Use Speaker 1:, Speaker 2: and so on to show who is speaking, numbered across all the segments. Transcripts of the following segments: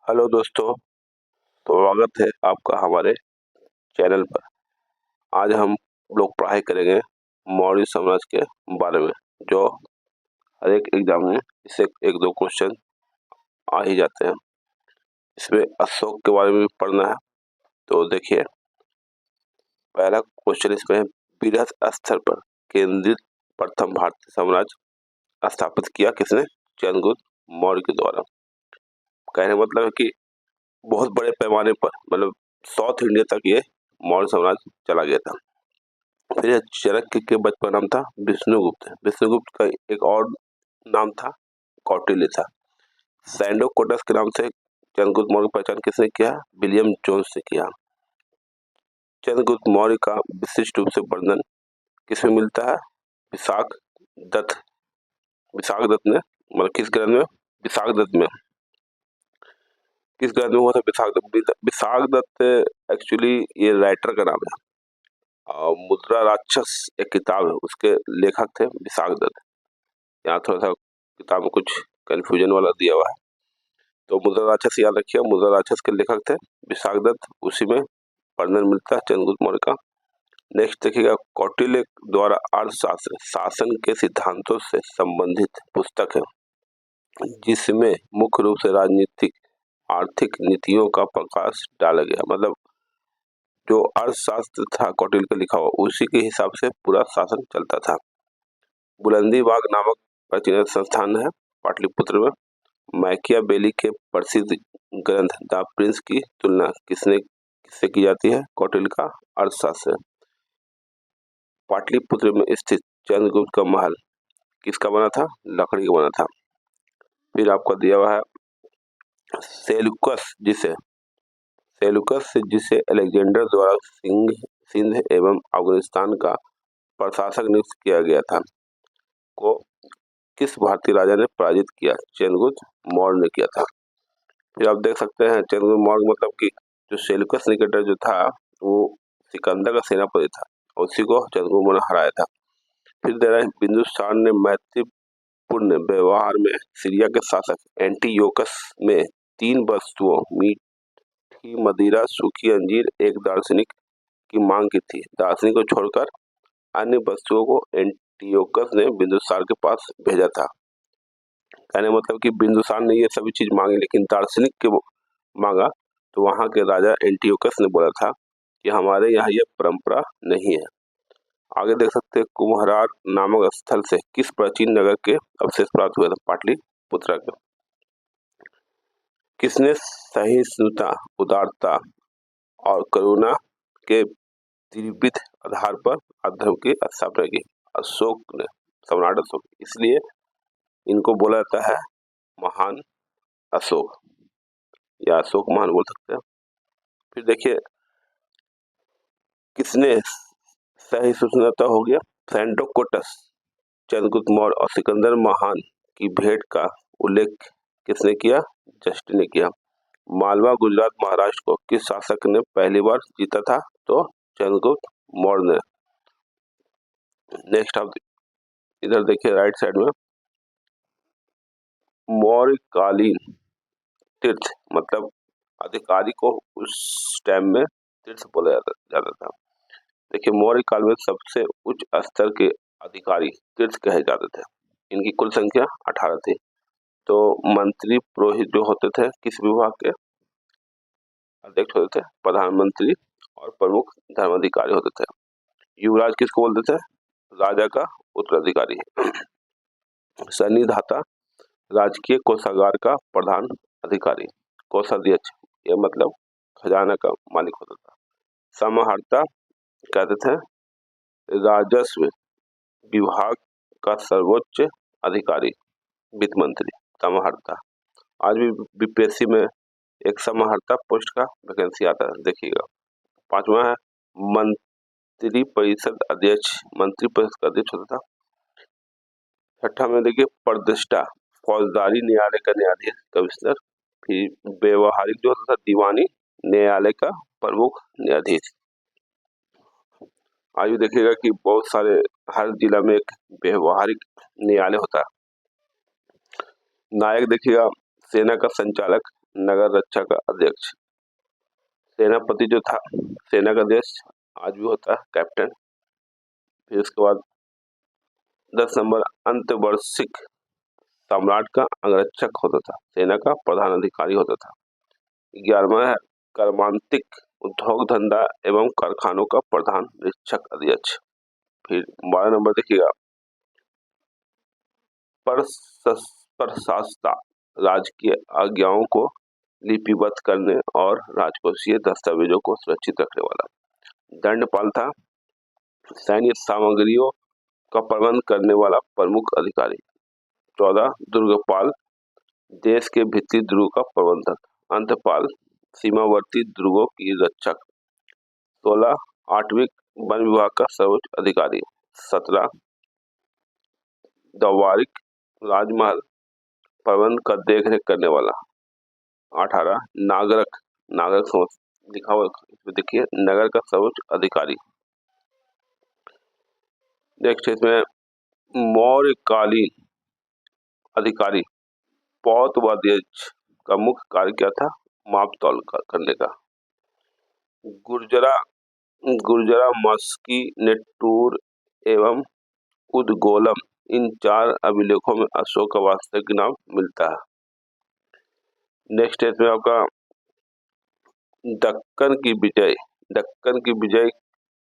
Speaker 1: Hello दोस्तों, स्वागत है आपका हमारे चैनल पर। आज हम लोग पढ़ाई करेंगे मौर्य साम्राज्य के बारे में, जो हर एक एग्जाम में इससे एक दो क्वेश्चन आ ही जाते हैं। इसमें अशोक के बारे में भी पढ़ना है। तो देखिए, पहला क्वेश्चन इसमें है, बृहद स्तर पर केंद्रित प्रथम भारतीय साम्राज्य स्थापित किया किसने? चंद्रगुप्त मौर्य के द्वारा। कहने का मतलब है कि बहुत बड़े पैमाने पर, मतलब साउथ इंडिया तक ये मौर्य साम्राज्य चला गया था। फिर यह चाणक्य के बचपन नाम था विष्णुगुप्त। विष्णुगुप्त का एक और नाम था कौटिल्य था। सैंडो कोटस के नाम से चंद्रगुप्त मौर्य की पहचान किसने किया? विलियम जोन्स ने किया। चंद्रगुप्त मौर्य का विशिष्ट रूप से वर्णन किसमें मिलता है? विशाख दत्त। विशाख दत्त ने, मतलब किस ग्रंथ में? विशाख दत्त में। किस ग्रंथ में हुआ था विशाख दत्त? विशाख दत्त एक्चुअली ये राइटर का नाम है। मुद्रा राक्षस एक किताब है, उसके लेखक थे विशाख दत्त। यहाँ थोड़ा सा किताब में कुछ कंफ्यूजन वाला दिया हुआ है, तो मुद्रा राक्षस याद रखिए। मुद्रा राक्षस के लेखक थे विशाख दत्त, उसी में वर्णन मिलता है चंद्रगुप्त मौर्य का। नेक्स्ट देखिएगा, कौटिल्य द्वारा अर्थशास्त्र शासन के सिद्धांतों से संबंधित पुस्तक है, जिसमें मुख्य रूप से राजनीतिक आर्थिक नीतियों का प्रकाश डाला गया। मतलब जो अर्थशास्त्र था कौटिल्य का लिखा हुआ, उसी के हिसाब से पूरा शासन चलता था। बुलंदी बाग नामक प्राचीन संस्थान है पाटलिपुत्र में। मैकियावेली के प्रसिद्ध ग्रंथ द प्रिंस की तुलना किससे की जाती है? कौटिल्य का अर्थशास्त्र। पाटलिपुत्र में स्थित चंद्रगुप्त का महल किसका बना था? लकड़ी का बना था। फिर आपका दिया हुआ है सेल्यूकस जिसे अलेक्जेंडर द्वारा सिंध एवं अफगानिस्तान का प्रशासक नियुक्त किया गया था, को किस भारतीय राजा ने पराजित किया? चंद्रगुप्त मौर्य ने किया था। फिर आप देख सकते हैं चंद्रगुप्त मौर्य मतलब कि जो सेल्यूकस निकेटर जो था, वो सिकंदर का सेनापति था, उसी को चंद्रगुप्त मौर्य ने हराया था। फिर दे रहा है, बिंदुसार ने मैत्रीपूर्ण व्यवहार में सीरिया के शासक एंटीयोकस में 3 वस्तुओं मीठी मदिरा, सूखी अंजीर, एक दार्शनिक की मांग की थी। दार्शनिक को छोड़कर अन्य वस्तुओं को एंटीयोकस ने बिंदुसार के पास भेजा था। कहने मतलब कि बिंदुसार ने ये सभी चीज मांगी, लेकिन दार्शनिक के मांगा तो वहां के राजा एंटीयोकस ने बोला था कि हमारे यहाँ ये परंपरा नहीं है। आगे देख सकते हैं, कुम्हरार नामक स्थल से किस प्राचीन नगर के अवशेष प्राप्त हुए थे? पाटलिपुत्र के। किसने सहिष्णुता, उदारता और करुणा के त्रिविध आधार पर अधर्म की स्थापना की? अशोक ने, सम्राट अशोक। इसलिए इनको बोला जाता है महान अशोक, या अशोक महान बोल सकते हैं। फिर देखिए, किसने सहिष्णुता हो गया, सैंडो कोटस चंद्रगुप्त मौर्य और सिकंदर महान की भेंट का उल्लेख किसने किया? जस्टिन ने किया। मालवा, गुजरात, महाराष्ट्र को किस शासक ने पहली बार जीता था? तो चंद्रगुप्त मौर्य ने। नेक्स्ट आप इधर देखिए राइट साइड में, मौर्यकालीन तीर्थ, मतलब अधिकारी को उस टाइम में तीर्थ बोला जाता था। देखिए, मौर्य काल में सबसे उच्च स्तर के अधिकारी तीर्थ कहे जाते थे। इनकी कुल संख्या 18 थी। तो मंत्री पुरोहित जो होते थे किस विभाग के? अध्यक्ष होते थे, प्रधानमंत्री और प्रमुख धर्माधिकारी होते थे। युवराज किसको बोलते थे? राजा का उत्तराधिकारी। सन्निधाता राजकीय कोषागार का प्रधान अधिकारी। कोषाध्यक्ष ये मतलब खजाना का मालिक होता था। समाहर्ता कहते थे राजस्व विभाग का सर्वोच्च अधिकारी, वित्त मंत्री, समाहर्ता। आज भी बीपीएससी में एक समाहर्ता पोस्ट का वैकेंसी आता है, देखिएगा। 5वां है मंत्री परिषद अध्यक्ष, मंत्री परिषद का अध्यक्ष होता था। 6ठा में देखिए प्रतिष्ठा फौजदारी न्यायालय का न्यायाधीश, कमिश्नर। फिर व्यवहारिक जो होता था दीवानी न्यायालय का प्रमुख न्यायाधीश। आज भी देखिएगा कि बहुत सारे हर जिला में एक व्यवहारिक न्यायालय होता है। नायक देखिएगा सेना का संचालक, नगर रक्षा का अध्यक्ष। सेनापति जो था, सेना का अध्यक्ष आज भी होता है कैप्टन। फिर उसके बाद 10 नंबर अंतवर्षिक सम्राट का अंगरक्षक होता था, सेना का प्रधान अधिकारी होता था। 11वां है कर्मांतिक उद्योग धंधा एवं कारखानों का प्रधान निरीक्षक अध्यक्ष। फिर 12 नंबर देखिएगा प्रशासता, राजकीय आज्ञाओं को लिपिबद्ध करने और राजकोषीय दस्तावेजों को सुरक्षित रखने वाला। दंडपाल था, सैन्य सामग्रियों का प्रबंध करने वाला प्रमुख अधिकारी। 14 दुर्गपाल, देश के भीतरी दुर्गों का प्रबंधक। अंतपाल, सीमावर्ती दुर्गों की रक्षक। 16 आठवीं वन विभाग का सर्वोच्च अधिकारी। 17 दवारिक, राजमहल प्रबंध का देखरेख करने वाला। 18 नागरक, नागरक लिखा हुआ इसमें देखिए, नगर का सर्वोच्च अधिकारी। नेक्स्ट इसमें मौर्यकालीन अधिकारी पौतवाद्यज का मुख्य कार्य क्या था? माप तौल करने का। गुर्जरा, मस्की, नेटूर एवं उदगोलम, इन 4 अभिलेखों में अशोक का वास्तविक नाम मिलता है। नेक्स्ट इसमें आपका दक्कन की विजय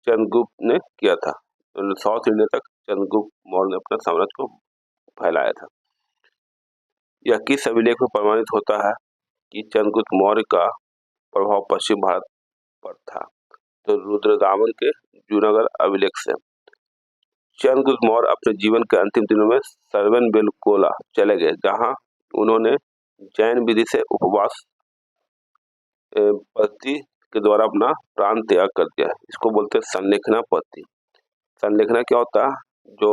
Speaker 1: चंद्रगुप्त ने किया था। साउथ इंडिया तक चंद्रगुप्त मौर्य ने अपना साम्राज्य को फैलाया था। यह किस अभिलेख में प्रमाणित होता है कि चंद्रगुप्त मौर्य का प्रभाव पश्चिम भारत पर था? तो रुद्रदामन के जूनागढ़ अभिलेख से। चंद्रगुप्त मौर्य अपने जीवन के अंतिम दिनों में सर्वनबेलगोला चले गए, जहां उन्होंने जैन विधि से उपवास पद्धति के द्वारा अपना प्राण त्याग कर दिया। इसको बोलते हैं संलेखना पद्धति। संलेखना क्या होता है? जो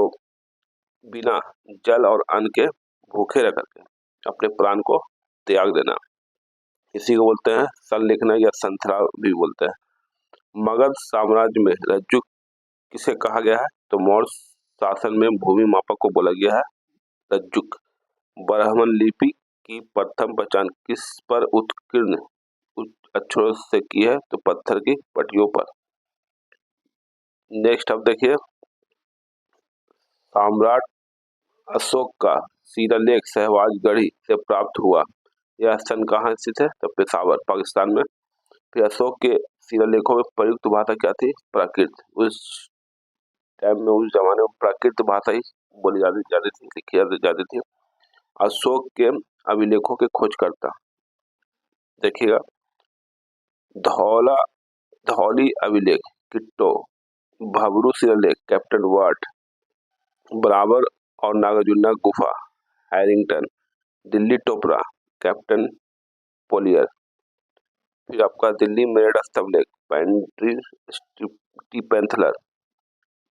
Speaker 1: बिना जल और अन्न के भूखे रह करके अपने प्राण को त्याग देना, इसी को बोलते हैं संलेखना या संथरा भी बोलते हैं। मगध साम्राज्य में रज्जु किसे कहा गया है? तो मौर्य शासन में भूमि मापक को बोला गया है रज्जुक। ब्राह्मण लिपि की प्रथम पहचान किस पर उत्कीर्ण अक्षरों से की है? तो पत्थर की पट्टियों पर। नेक्स्ट अब देखिए, सम्राट अशोक का शिलालेख सहवाजगढ़ी से प्राप्त हुआ। यह स्थान कहाँ स्थित है? तो पेशावर, पाकिस्तान में। फिर अशोक के शिलालेखों में प्रयुक्त भाषा क्या थी? प्राकृत। उस टाइम में, उस जमाने में प्राकृत भाषा ही बोली जाती थी, लिखी जाती थी। अशोक के अभिलेखों के खोजकर्ता देखिएगा, धौली अभिलेख किट्टो, भबरू शिलालेख कैप्टन वाट, बराबर और नागार्जुना गुफा हैरिंगटन, दिल्ली टोपरा कैप्टन पोलियर। फिर आपका दिल्ली मेरठ स्तंभलेख पेंट्री स्टीपेंथलर,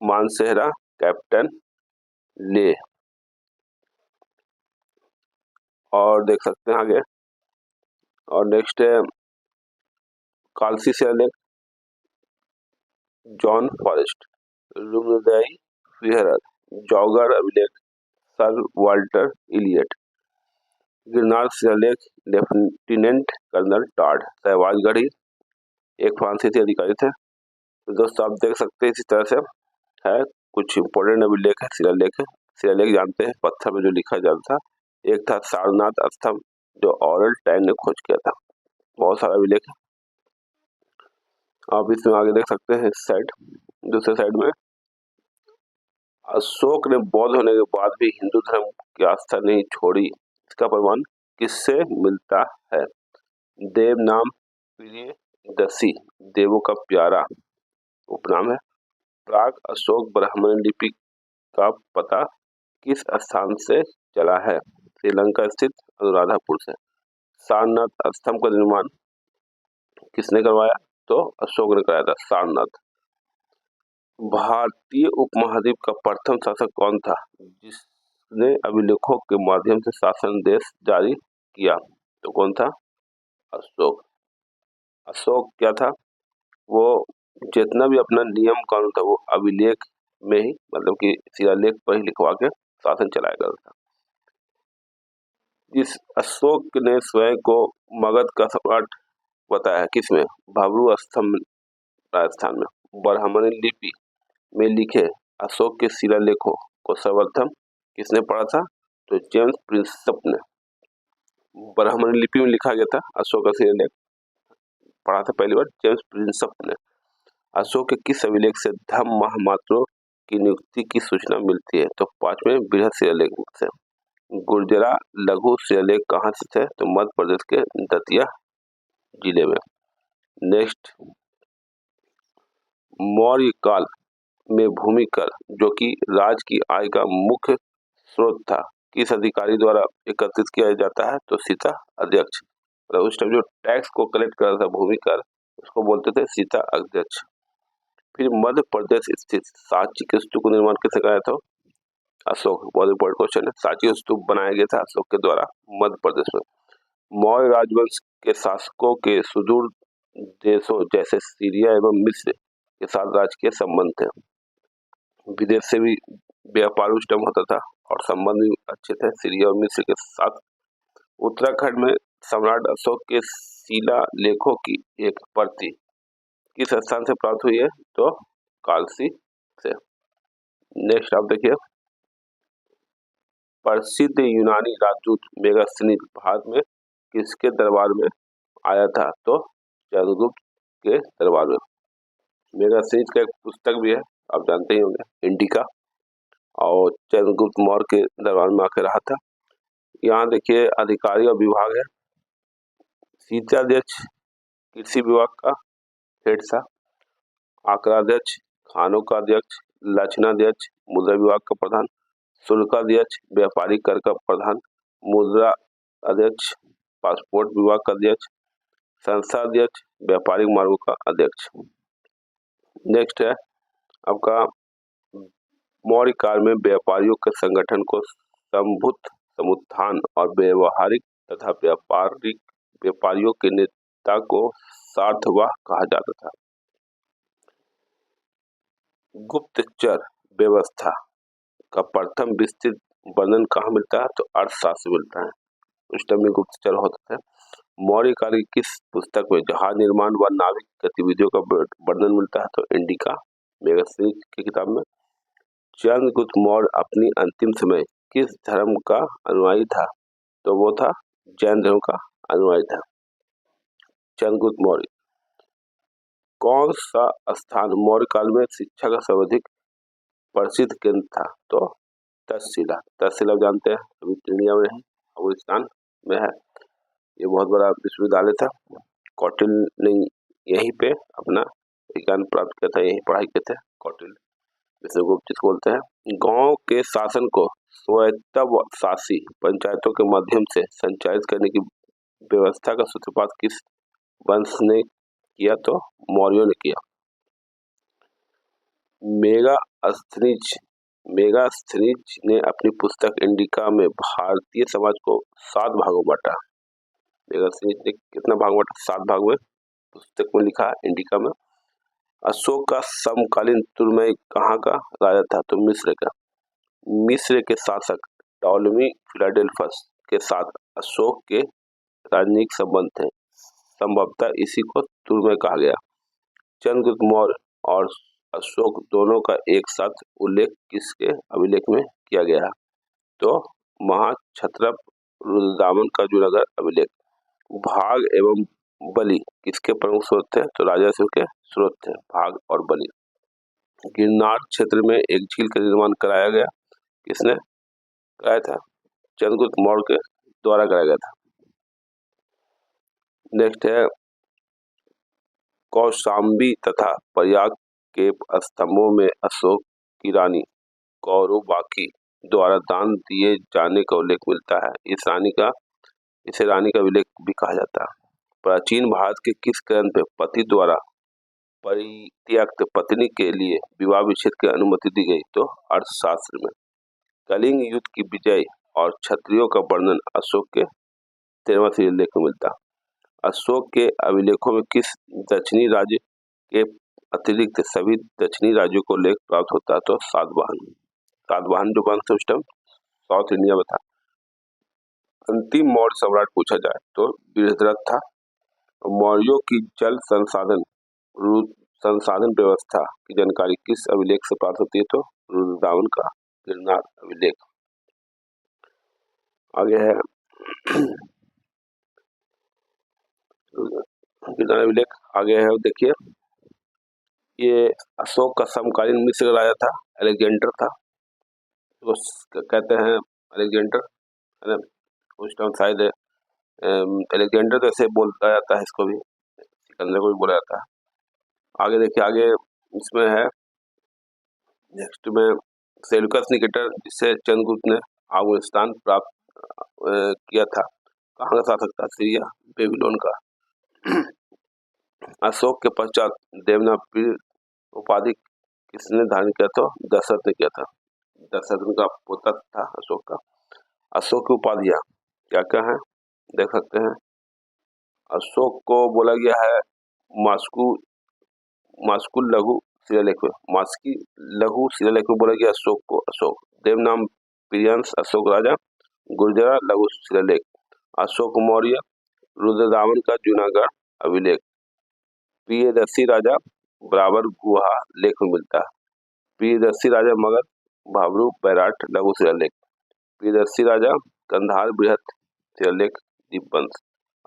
Speaker 1: मानसेहरा कैप्टन ले। और देख सकते हैं आगे, और नेक्स्ट है कालसी शिलालेख जॉन फॉरेस्ट, रुमदाई विहरर, जौगर अभिलेख सर वाल्टर इलियट, गिरनार शिलालेख लेफ्टिनेंट कर्नल टॉड। सहवाजगढ़ी एक फ्रांसीसी अधिकारी थे। तो दोस्तों आप देख सकते हैं इसी तरह से है, कुछ इंपोर्टेंट अभिलेख है, शिलालेख जानते हैं, पत्थर में जो लिखा जाता था। एक था सारनाथ स्तंभ, जो ऑरल टाइम ने खोज किया था। बहुत सारा अभिलेख है, आप इसमें आगे देख सकते हैं। इस साइड, दूसरे साइड में, अशोक ने बौद्ध होने के बाद भी हिंदू धर्म की आस्था नहीं छोड़ी, इसका प्रमाण किससे मिलता है? देव नाम प्रियदर्शी, देवों का प्यारा उपनाम है। प्राग अशोक ब्राह्मण लिपि का पता किस स्थान से चला है? श्रीलंका स्थित अनुराधापुर से। सारनाथ स्तंभ का निर्माण किसने करवाया? तो अशोक ने कराया था, सारनाथ। भारतीय उपमहाद्वीप का प्रथम शासक कौन था जिसने अभिलेखों के माध्यम से शासन देश जारी किया? तो कौन था? अशोक। अशोक क्या था? वो जितना भी अपना नियम कानून था वो अभिलेख में ही, मतलब कि शिलालेख पर ही लिखवा के शासन चलाया करता था। जिस अशोक ने स्वयं को मगध का सम्राट बताया किसमें? भब्रू स्तंभ राजस्थान में। ब्राह्मणी लिपि में लिखे अशोक के शिलालेखों को सर्वप्रथम किसने पढ़ा था? तो जेम्स प्रिंसप ने। ब्राह्मणी लिपि में लिखा गया था अशोक का शिलालेख, पढ़ा था पहली बार जेम्स प्रिंसप ने। अशोक के किस अभिलेख से धम्म महामात्रों की नियुक्ति की सूचना मिलती है? तो 5वें बृहद शिलालेख से। गुर्जरा लघु शिलालेख कहाँ से थे? तो मध्य प्रदेश के दतिया जिले में। नेक्स्ट, मौर्य काल में भूमि कर जो कि राज्य की आय का मुख्य स्रोत था, किस अधिकारी द्वारा एकत्रित किया जाता है? तो सीता अध्यक्ष। तो उस टाइम जो टैक्स को कलेक्ट कर रहा था भूमि कर, उसको बोलते थे सीता अध्यक्ष। फिर मध्य प्रदेश स्थित सांची के स्तूप का निर्माण किसने कराया था? अशोक। बहुत इंपॉर्टेंट क्वेश्चन है। सांची स्तूप बनाया गया था अशोक के द्वारा मध्य प्रदेश में। मौर्य राजवंश के शासकों के सुदूर देशों जैसे सीरिया एवं मिस्र के साथ राजकीय संबंध थे। विदेश से भी व्यापार उस टाइम होता था और संबंध भी अच्छे थे सीरिया और मिस्र के साथ। उत्तराखंड में सम्राट अशोक के शिलालेखों की एक प्रति किस स्थान से प्राप्त हुई है? तो कालसी से। नेक्स्ट आप देखिए, प्रसिद्ध यूनानी राजदूत मेगास्थनीज भारत में किसके दरबार में आया था? तो चंद्रगुप्त के दरबार में। मेगास्थनीज का एक पुस्तक भी है, आप जानते ही होंगे, इंडिका, और चंद्रगुप्त मौर्य के दरबार में आकर रहा था। यहाँ देखिए अधिकारी और विभाग है। शीर्षाध्यक्ष कृषि विभाग का हेड था, आंकड़ाध्यक्ष, खानों का अध्यक्ष, लक्षणाध्यक्ष, मुद्रा विभाग का प्रधान, शुल्काध्यक्ष, व्यापारिक कर का प्रधान, मुद्रा अध्यक्ष, पासपोर्ट विभाग का अध्यक्ष, संस्था अध्यक्ष, व्यापारिक मार्गों का अध्यक्ष। नेक्स्ट है आपका, मौर्य काल में व्यापारियों के संगठन को संभुत, समुत्थान और व्यवहारिक तथा व्यापारियों के नेता को सार्थवाह कहा जाता था। गुप्तचर व्यवस्था का प्रथम विस्तृत वर्णन कहाँ मिलता है? तो अर्थशास्त्र मिलता है। उस टाइम में गुप्तचर होते थे। मौर्य काल की किस पुस्तक में जहाज निर्माण व नाविक गतिविधियों का वर्णन मिलता है? तो इंडिका मेगास्थनीज की किताब में। चंद्रगुप्त मौर्य अपनी अंतिम समय किस धर्म का अनुयायी था? तो वो था जैन धर्म का अनुयायी था चंद्रगुप्त मौर्य। कौन सा स्थान मौर्य काल में शिक्षा का सर्वाधिक प्रसिद्ध केंद्र था? तो तक्षशिला। तक्षशिला जानते हैं अभी इंडिया में है, अफगानिस्तान में है। ये बहुत बड़ा विश्वविद्यालय था। कौटिल्य ने यहीं पे अपना ज्ञान प्राप्त किया था, यहीं पढ़ाई किए थे कौटिल्य, विष्णुगुप्त जिसको बोलते हैं। गांव के शासन को स्वायत्तशासी पंचायतों के माध्यम से संचालित करने की व्यवस्था का सूत्रपात किस वंश ने किया? तो मौर्यों ने किया। मेगास्थनीज ने अपनी पुस्तक इंडिका में भारतीय समाज को 7 भागों में बांटा। मेगास्थनीज ने कितना भाग बांटा? 7 भाग में पुस्तक में लिखा इंडिका में। अशोक का समकालीन तुर्मय कहाँ का राजा था? तो मिस्र का। मिस्र के शासक टॉलेमी फिलाडेल्फस के साथ अशोक के राजनयिक संबंध थे, संभवतः इसी को तुर्मय कहा गया। चंद्रगुप्त मौर्य और अशोक दोनों का एक साथ उल्लेख किसके अभिलेख में किया गया है? तो महाक्षत्रप रुद्रदामन का जूनागढ़ अभिलेख। भाग एवं बलि किसके प्रमुख स्रोत थे? तो राजस्व के स्रोत थे भाग और बलि। गिरनार क्षेत्र में एक झील का निर्माण कराया गया, किसने कराया था? चंद्रगुप्त मौर्य के द्वारा कराया गया था। नेक्स्ट है, कौशाम्बी तथा प्रयाग के स्तंभों में अशोक की रानी कौरवाकी द्वारा दान दिए जाने का उल्लेख मिलता है। इसे रानी का अभिलेख भी कहा जाता है। प्राचीन भारत के किस ग्रंथ में पति द्वारा परित्यक्त पत्नी के लिए विवाह विच्छेद की अनुमति दी गई? तो अर्थशास्त्र में। कलिंग युद्ध की विजय और क्षत्रियों का वर्णन अशोक के 13वां शिलालेख में मिलता। अशोक के अभिलेखों में किस दक्षिणी राज्य के अतिरिक्त सभी दक्षिणी राज्यों को लेख प्राप्त होता है? तो सातवाहन जो वंश सिस्टम साउथ इंडिया में था। अंतिम मौर्य सम्राट पूछा जाए तो बृहद्रथ था। मौर्यों की जल संसाधन व्यवस्था की जानकारी किस अभिलेख से प्राप्त होती है तो रुद्रदामन का गिरनार अभिलेख। आगे है गिरनार अभिलेख। आगे है देखिए, ये अशोक का समकालीन मिस्र का राजा था, अलेक्जेंडर था। तो कहते हैं अलेक्जेंडर, है ना, उस टाइम शायद अलेक्जेंडर जैसे बोलता जाता है, इसको भी सिकंदर को भी बोला जाता है। आगे देखिए, आगे इसमें है नेक्स्ट में सेल्यूकस निकेटर, जिससे चंद्रगुप्त ने अफगानिस्तान प्राप्त किया था। कहाँ का शासक था? सीरिया, बेबीलोन का। अशोक के पश्चात देवनागरी उपाधि किसने धारण किया? तो दशरथ ने किया था। दशरथ का पोता था अशोक का। अशोक की उपाधियां क्या क्या है देख सकते हैं। अशोक को बोला गया है मास्कु लघु शिलालेख में, मास्की लघु शिलालेख में बोला गया अशोक को अशोक। देवनाम प्रियंस अशोक राजा, गुर्जरा लघु शिलालेख। अशोक मौर्य, रुद्रदामन का जूनागढ़ अभिलेख। प्रियदर्शी राजा बराबर गुहा लेख में मिलता है। प्रियदर्शी राजा मगध, भाबरू बैराट लघु शिलालेख। प्रियदर्शी राजा कंधार बृहत शिलालेख दीपवंश।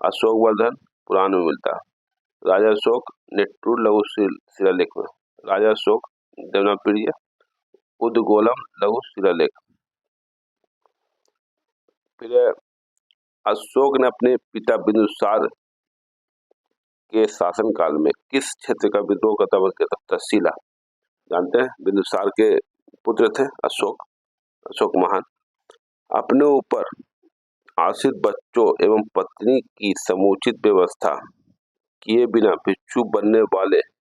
Speaker 1: अशोक वर्धन पुराण में मिलता है। राजा अशोक नेट्टूर लघु शिलालेख में। राजा अशोक देवनाप्रिय उद्गोलम लघु शिलालेख। फिर अशोक ने अपने पिता बिंदुसार के शासनकाल में किस क्षेत्र का विद्रोह का दमन किया था? तक्षशिला। जानते हैं बिंदुसार के पुत्र थे अशोक महान। अपने ऊपर आश्रित बच्चों एवं पत्नी की समुचित व्यवस्था किए बिना भिक्षु बनने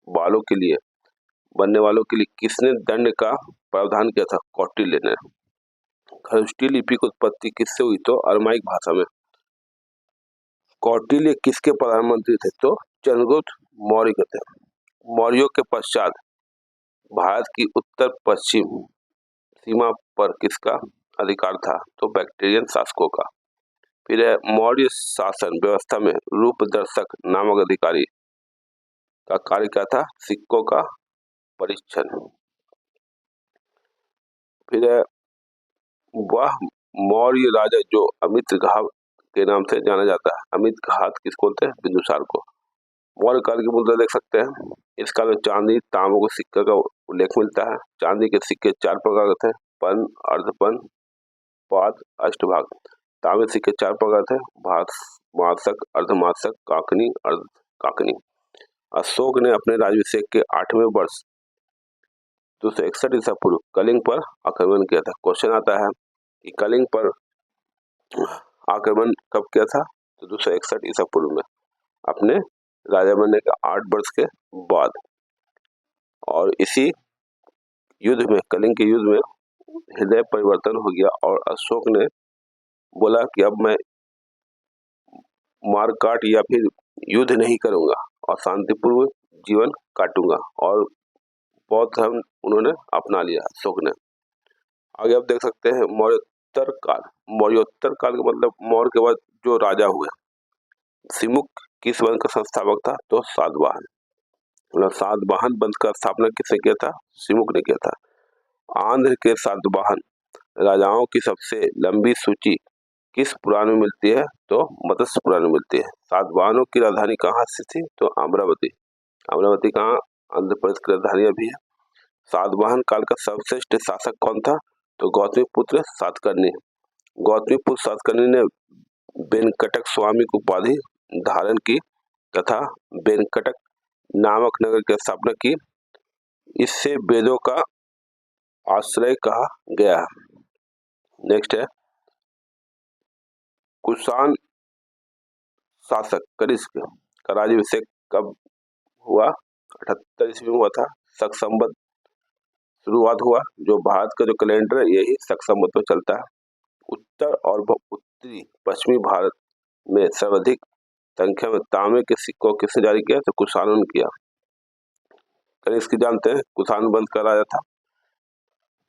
Speaker 1: वालों के लिए किसने दंड का प्रावधान किया था? कौटिल्य ने। खरुष्टी लिपि की उत्पत्ति किससे हुई? तो अरमाइक भाषा में। कौटिल्य किसके प्रधानमंत्री थे? तो चंद्रगुप्त मौर्य के थे। मौर्यों के पश्चात भारत की उत्तर पश्चिम सीमा पर किसका अधिकार था? तो बैक्ट्रियन शासकों का। फिर है मौर्य शासन व्यवस्था में रूपदर्शक नामक अधिकारी का कार्य क्या था? सिक्कों का परीक्षण। फिर है वह मौर्य राजा जो अमितघात के नाम से जाना जाता है। अमितघात किसको बोलते हैं? बिंदुसार को। मौर्य काल की मुद्रा देख सकते हैं। इस काल में चांदी तांबे के सिक्के का उल्लेख मिलता है। चांदी के सिक्के 4 प्रकार के थे, पन, अर्धपन, पाद, अष्टभाग। तांबे सिक्के 4 प्रकार थे, मासक, अर्धमासक, काकनी, अर्ध काकनी। अशोक ने अपने राज्याभिषेक के 8वें वर्ष 261 ईसा पूर्व कलिंग पर आक्रमण किया था। क्वेश्चन आता है कि कलिंग पर आक्रमण कब किया था? तो 261 ईसा पूर्व में, अपने राजा बनने के 8 वर्ष के बाद। और इसी युद्ध में, कलिंग के युद्ध में हृदय परिवर्तन हो गया और अशोक ने बोला कि अब मैं मारकाट या फिर युद्ध नहीं करूंगा और शांतिपूर्वक जीवन काटूंगा, और बौद्ध धर्म उन्होंने अपना लिया अशोक ने। आगे आप देख सकते हैं मौर्योत्तर काल। मौर्योत्तर काल का मतलब मौर्य के बाद जो राजा हुए। सिमुक किस वंश का संस्थापक था? तो सातवाहन। सातवाहन वंश का स्थापना किसने किया था? सिमुक ने किया था। आंध्र के सातवाहन राजाओं की सबसे लंबी सूची किस पुराण में मिलती है? तो मत्स्य पुराण में मिलती है। सातवाहनों की राजधानी कहाँ स्थित थी? तो अमरावती। अमरावती कहाँ? आंध्र प्रदेश की राजधानी अभी है। सातवाहन काल का सर्वश्रेष्ठ शासक कौन था? तो गौतमीपुत्र सातकर्णी। गौतमीपुत्र सातकर्णी ने वेंकटक स्वामी की उपाधि धारण की तथा वेंकटक नामक नगर की स्थापना की। इससे वेदों का आश्रय कहा गया। नेक्स्ट है कुषाण शासक कनिष्क का राज्याभिषेक कब हुआ? 78 ईस्वी में हुआ था। शक संवत शुरुआत हुआ। जो भारत का जो कैलेंडर है यही शक संवत में चलता है। उत्तर और उत्तरी पश्चिमी भारत में सर्वाधिक संख्या में तांबे के सिक्कों किसने जारी किया? तो कुषाणों ने किया। कनिष्क जानते हैं कुषाण वंश का राजा था।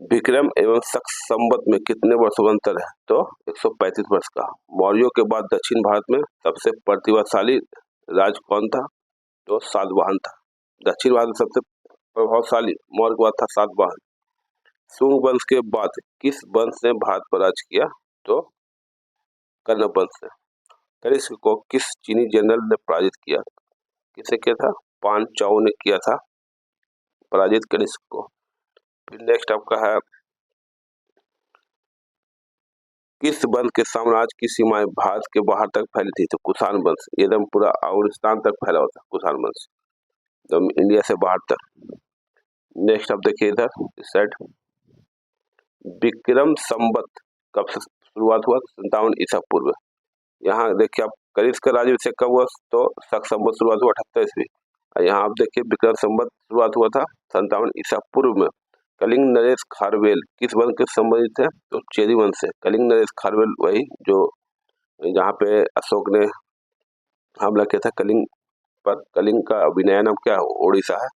Speaker 1: विक्रम एवं शक संवत में कितने वर्षों का अंतर है? तो 135 वर्ष का। मौर्यों के बाद दक्षिण भारत में सबसे प्रतिभाशाली राज कौन था? तो सातवाहन था। दक्षिण भारत में सबसे प्रभावशाली मौर्य के बाद था सातवाहन। शुंग वंश के बाद किस वंश ने भारत पर राज किया? तो कण्व वंश ने। कनिष्क को किस चीनी जनरल ने पराजित किया? किसे किया था? पान चाओ ने किया था पराजित कनिष्क को। फिर नेक्स्ट आपका है, किस वंश के साम्राज्य की सीमाएं भारत के बाहर तक फैली थी? तो कुषाण वंश। एकदम पूरा अफगानिस्तान तक फैला हुआ था कुषाण वंश, एकदम इंडिया से बाहर तक। नेक्स्ट आप देखिए इधर इस साइड, विक्रम संवत कब से शुरुआत हुआ? 57 ईसा पूर्व। यहाँ देखिए आप, कनिष्क का राज्याभिषेक कब हुआ? तो शक संवत शुरुआत हुआ 78 ईस्वी। यहाँ आप देखिए विक्रम संवत शुरुआत हुआ था 57 ईसा पूर्व में। कलिंग नरेश खारवेल किस वंश के संबंधित है? तो चेदी वंश से। कलिंग नरेश खारवेल वही जो जहाँ पे अशोक ने हमला किया था कलिंग पर। कलिंग का अभिनय नाम क्या है? ओडिशा है।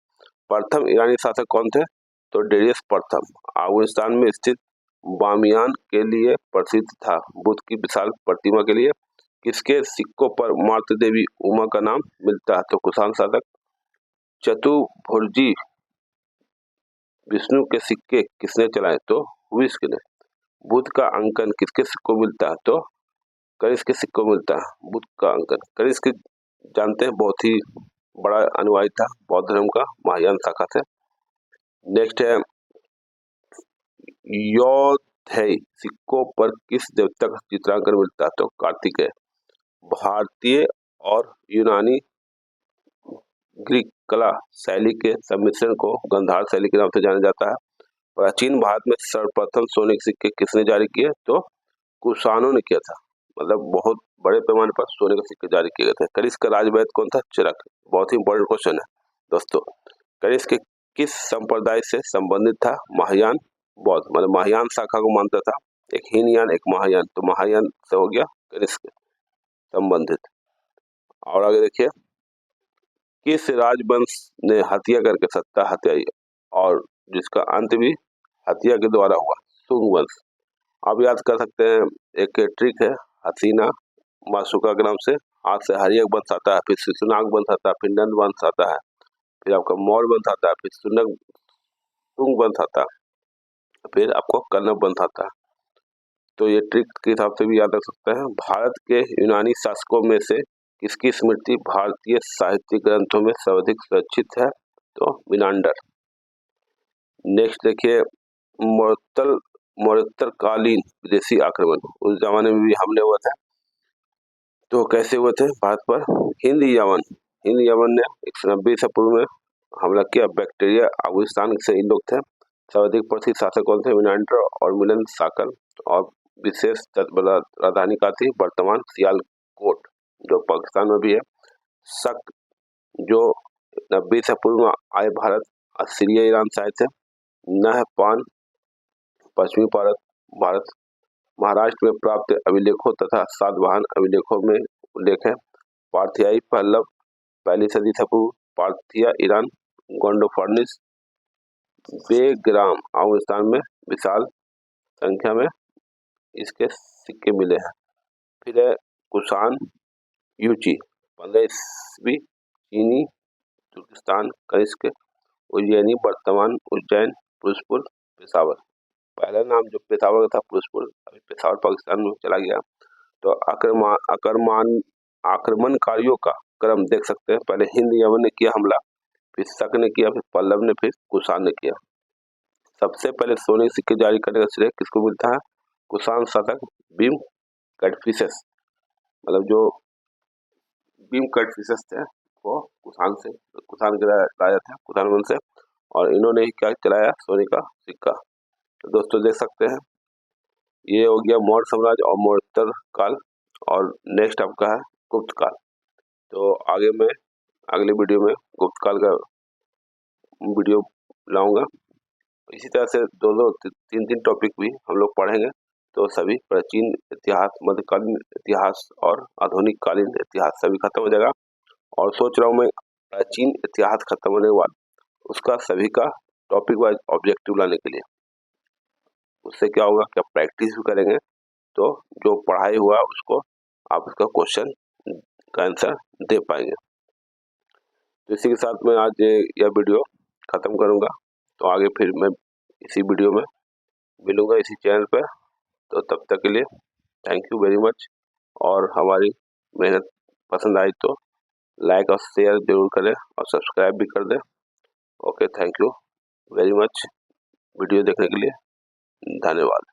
Speaker 1: प्रथम ईरानी शासक कौन थे? तो डेरियस प्रथम। अफगानिस्तान में स्थित बामियान के लिए प्रसिद्ध था, बुद्ध की विशाल प्रतिमा के लिए। किसके सिक्कों पर मातृ देवी उमा का नाम मिलता है? तो कुषाण शासक। चतुर्भुजी विष्णु के सिक्के किसने चलाए? तो हुइस्क ने। बुद्ध का अंकन किसके सिक्कों मिलता है? तो कनिष्क के सिक्कों मिलता है बुद्ध का अंकन। कनिष्क जानते हैं बहुत ही बड़ा अनुयायी था बौद्ध धर्म का, महायान शाखा से। नेक्स्ट है, यौधेय सिक्कों पर किस देवता का चित्रांकन मिलता है? तो कार्तिकेय। भारतीय और यूनानी ग्रीक कला शैली के सम्मिश्रण को गांधार शैली के नाम से जाना जाता है। प्राचीन भारत में सर्वप्रथम सोने के सिक्के किसने जारी किए? तो कुषाणों ने किया था। मतलब बहुत बड़े पैमाने पर सोने के सिक्के जारी किए गए थे। कनिष्क का राजवैद्य कौन था? चरक। बहुत ही इंपॉर्टेंट क्वेश्चन है दोस्तों। कनिष्क किस संप्रदाय से संबंधित था? महायान बौद्ध, मतलब महायान शाखा को मानता था। एक हीनयान एक महायान, तो महायान से हो गया कनिष्क संबंधित। और आगे देखिए, किस राजवंश ने हत्या करके सत्ता हत्याई और जिसका अंत भी हत्या के द्वारा हुआ? शुंग वंश। आप याद कर सकते हैं, एक ट्रिक है हसीना माशुका के नाम से। हाथ से हरियक वंश आता है, फिर शिशुनाग वंश आता है, फिर नंद वंश आता है, फिर आपका मौर्य वंश आता है, फिर शुंग वंश आता है, फिर आपको कण्व वंश आता है। तो ये ट्रिक के हिसाब से भी याद रख सकते हैं। भारत के यूनानी शासकों में से किसकी स्मृति भारतीय साहित्य ग्रंथों में सर्वाधिक सुरक्षित है? तो मिनांडर। नेक्स्ट देखिए, मरणोत्तरकालीन विदेशी आक्रमण उस जमाने में भी हमले हुए थे, तो कैसे हुए थे भारत पर? हिंद यमन ने 190 ईसा पूर्व में हमला किया। बैक्टीरिया अफगानिस्तान से इन लोग थे। सर्वाधिक प्रसिद्ध शासक कौन थे? मिनांडर और मिलन साकल। और विशेष राजधानी का थी वर्तमान सियालकोट, जो पाकिस्तान में भी है। शक जो 90 ईसा पूर्व में आए भारत, सीरिया ईरान से आए थे। नहपान पश्चिमी भारत महाराष्ट्र में प्राप्त अभिलेखों तथा सातवाहन अभिलेखों में उल्लेख है। पार्थियाई पल्लव पहली सदी ईसा पूर्व, पार्थिया ईरान, गोंडोफर्निस, बेग्राम अफगानिस्तान में विशाल संख्या में इसके सिक्के मिले हैं। फिर है कुषाण यूची 15 ईस्वी, चीनी तुर्किस्तान, कनिष्क, उज्जैनी वर्तमान उज्जैन, पुरुषपुर, पेशावर। पहला नाम जो पेशावर का था पुरुषपुर, अभी पेशावर पाकिस्तान में चला गया। तो आक्रमणकारियों का क्रम देख सकते हैं। पहले हिंद यमन ने किया हमला, फिर शक ने किया, फिर पल्लव ने, फिर कुषाण ने किया। सबसे पहले सोने के सिक्के जारी करने का श्रेय किसको मिलता है? कुषाण शासक भीम कटफिशस, मतलब जो भीम कटफिशस थे वो कुषाण के राजा थे, कुषाण वंश से, और इन्होंने ही क्या चलाया? सोने का सिक्का। तो दोस्तों देख सकते हैं, ये हो गया मौर्य साम्राज्य और मौर्योत्तर काल। और नेक्स्ट आपका है गुप्त काल। तो आगे मैं अगले वीडियो में गुप्त काल का वीडियो लाऊंगा। इसी तरह से दो तीन तीन टॉपिक भी हम लोग पढ़ेंगे। तो सभी प्राचीन इतिहास, मध्यकालीन इतिहास और आधुनिक कालीन इतिहास सभी खत्म हो जाएगा। और सोच रहा हूँ मैं प्राचीन इतिहास खत्म होने के बाद उसका सभी का टॉपिक वाइज ऑब्जेक्टिव लाने के लिए। उससे क्या होगा कि आप प्रैक्टिस भी करेंगे तो जो पढ़ाई हुआ उसको आप उसका क्वेश्चन का आंसर दे पाएंगे। तो इसी के साथ मैं आज यह वीडियो ख़त्म करूँगा। तो आगे फिर मैं इसी वीडियो में मिलूँगा इसी चैनल पर। तो तब तक के लिए थैंक यू वेरी मच। और हमारी मेहनत पसंद आई तो लाइक और शेयर जरूर करें और सब्सक्राइब भी कर दें। Okay, thank you very much video देखने के लिए। धन्यवाद।